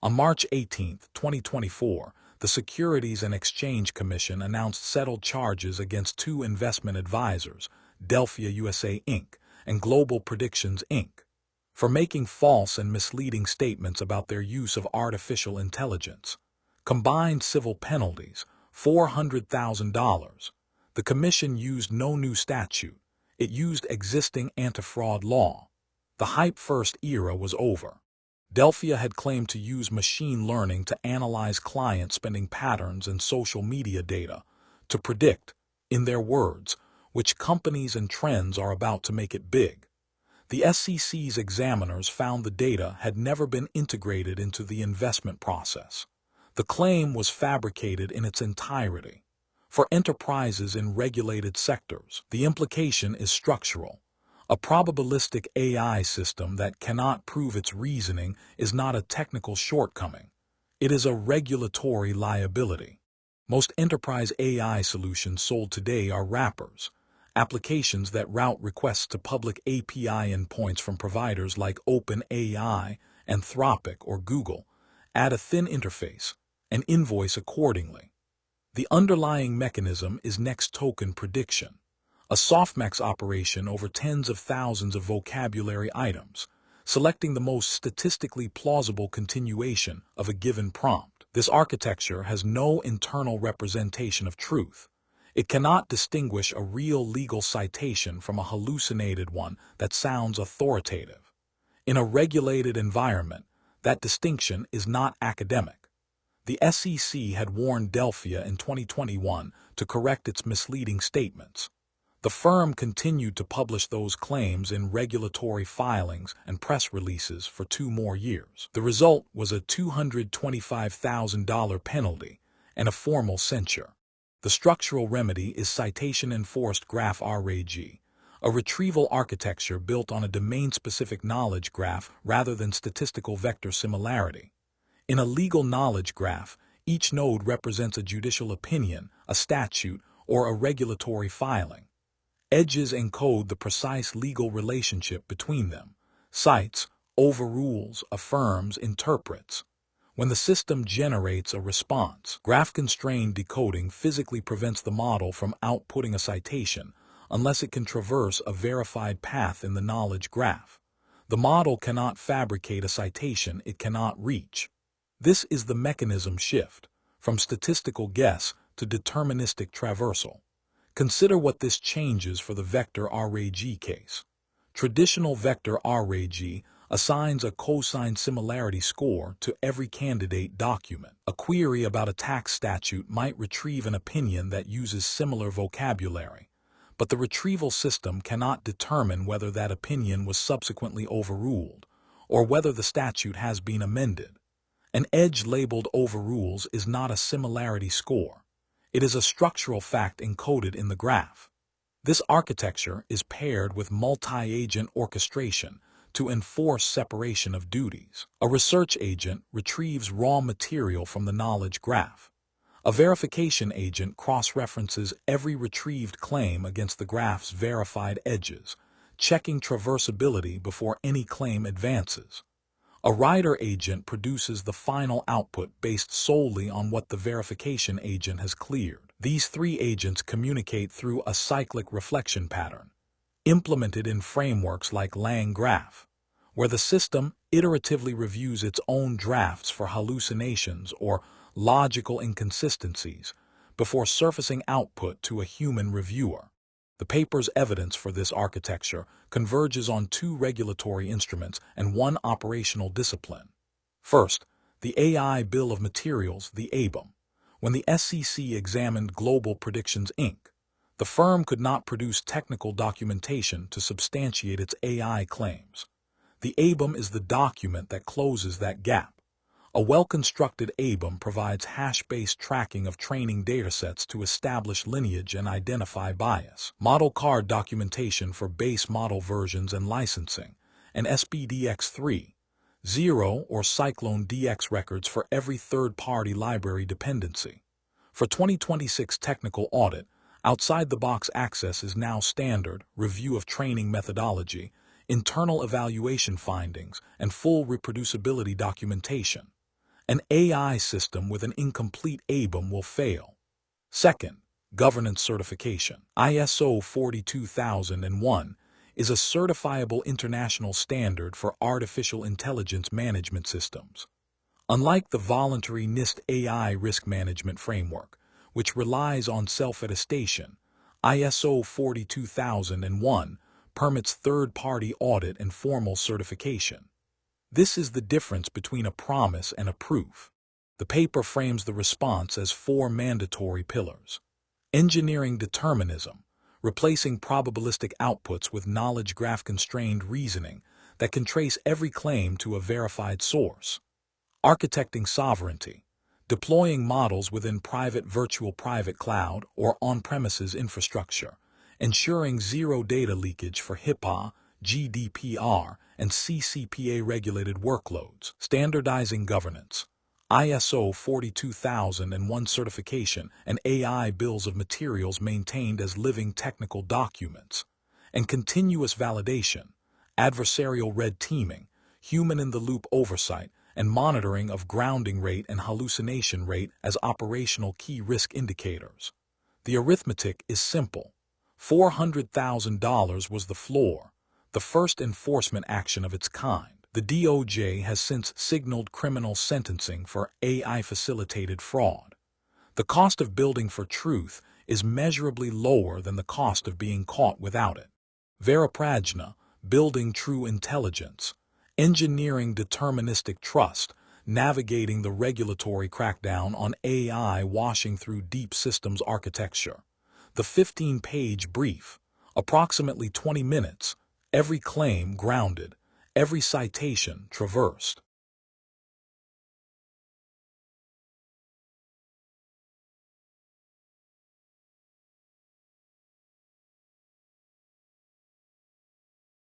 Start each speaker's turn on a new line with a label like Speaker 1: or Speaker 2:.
Speaker 1: On March 18, 2024, the Securities and Exchange Commission announced settled charges against two investment advisors, Delphia USA Inc. and Global Predictions Inc., for making false and misleading statements about their use of artificial intelligence. Combined civil penalties, $400,000. The Commission used no new statute. It used existing anti-fraud law. The hype-first era was over. Delphia had claimed to use machine learning to analyze client spending patterns and social media data to predict, in their words, which companies and trends are about to make it big. The SEC's examiners found the data had never been integrated into the investment process. The claim was fabricated in its entirety. For enterprises in regulated sectors, the implication is structural. A probabilistic AI system that cannot prove its reasoning is not a technical shortcoming. It is a regulatory liability. Most enterprise AI solutions sold today are wrappers, applications that route requests to public API endpoints from providers like OpenAI, Anthropic, or Google, add a thin interface, and invoice accordingly. The underlying mechanism is next token prediction, a softmax operation over tens of thousands of vocabulary items, selecting the most statistically plausible continuation of a given prompt. This architecture has no internal representation of truth. It cannot distinguish a real legal citation from a hallucinated one that sounds authoritative. In a regulated environment, that distinction is not academic. The SEC had warned Delphia in 2021 to correct its misleading statements. The firm continued to publish those claims in regulatory filings and press releases for 2 more years. The result was a $225,000 penalty and a formal censure. The structural remedy is Citation-Enforced GraphRAG, a retrieval architecture built on a domain-specific knowledge graph rather than statistical vector similarity. In a legal knowledge graph, each node represents a judicial opinion, a statute, or a regulatory filing. Edges encode the precise legal relationship between them. Cites, overrules, affirms, interprets. When the system generates a response, graph-constrained decoding physically prevents the model from outputting a citation unless it can traverse a verified path in the knowledge graph. The model cannot fabricate a citation it cannot reach. This is the mechanism shift, from statistical guess to deterministic traversal. Consider what this changes for the vector RAG case. Traditional vector RAG assigns a cosine similarity score to every candidate document. A query about a tax statute might retrieve an opinion that uses similar vocabulary, but the retrieval system cannot determine whether that opinion was subsequently overruled or whether the statute has been amended. An edge labeled overrules is not a similarity score. It is a structural fact encoded in the graph. This architecture is paired with multi-agent orchestration to enforce separation of duties. A research agent retrieves raw material from the knowledge graph. A verification agent cross-references every retrieved claim against the graph's verified edges, checking traversability before any claim advances. A writer agent produces the final output based solely on what the verification agent has cleared. These 3 agents communicate through a cyclic reflection pattern, implemented in frameworks like LangGraph, where the system iteratively reviews its own drafts for hallucinations or logical inconsistencies before surfacing output to a human reviewer. The paper's evidence for this architecture converges on 2 regulatory instruments and 1 operational discipline. First, the AI Bill of Materials, the ABIM. When the SEC examined Global Predictions Inc., the firm could not produce technical documentation to substantiate its AI claims. The ABIM is the document that closes that gap. A well-constructed ABIM provides hash-based tracking of training datasets to establish lineage and identify bias, model card documentation for base model versions and licensing, and SPDX3.0 or Cyclone DX records for every third-party library dependency. For 2026 technical audit, outside-the-box access is now standard, review of training methodology, internal evaluation findings, and full reproducibility documentation. An AI system with an incomplete ABM will fail. Second, governance certification. ISO 42001 is a certifiable international standard for artificial intelligence management systems. Unlike the voluntary NIST AI risk management framework, which relies on self-attestation, ISO 42001 permits third-party audit and formal certification. This is the difference between a promise and a proof. The paper frames the response as 4 mandatory pillars. Engineering determinism, replacing probabilistic outputs with knowledge graph-constrained reasoning that can trace every claim to a verified source. Architecting sovereignty, deploying models within private virtual private cloud or on-premises infrastructure, ensuring zero data leakage for HIPAA, GDPR, and CCPA-regulated workloads. Standardizing governance, ISO 42001 certification and AI bills of materials maintained as living technical documents, and continuous validation, adversarial red teaming, human-in-the-loop oversight, and monitoring of grounding rate and hallucination rate as operational key risk indicators. The arithmetic is simple. $400,000 was the floor, the first enforcement action of its kind. The DOJ has since signaled criminal sentencing for AI-facilitated fraud. The cost of building for truth is measurably lower than the cost of being caught without it. Veriprajna, building true intelligence. Engineering deterministic trust, navigating the regulatory crackdown on AI washing through deep systems architecture. The 15-page brief, approximately 20 minutes, every claim grounded, every citation traversed.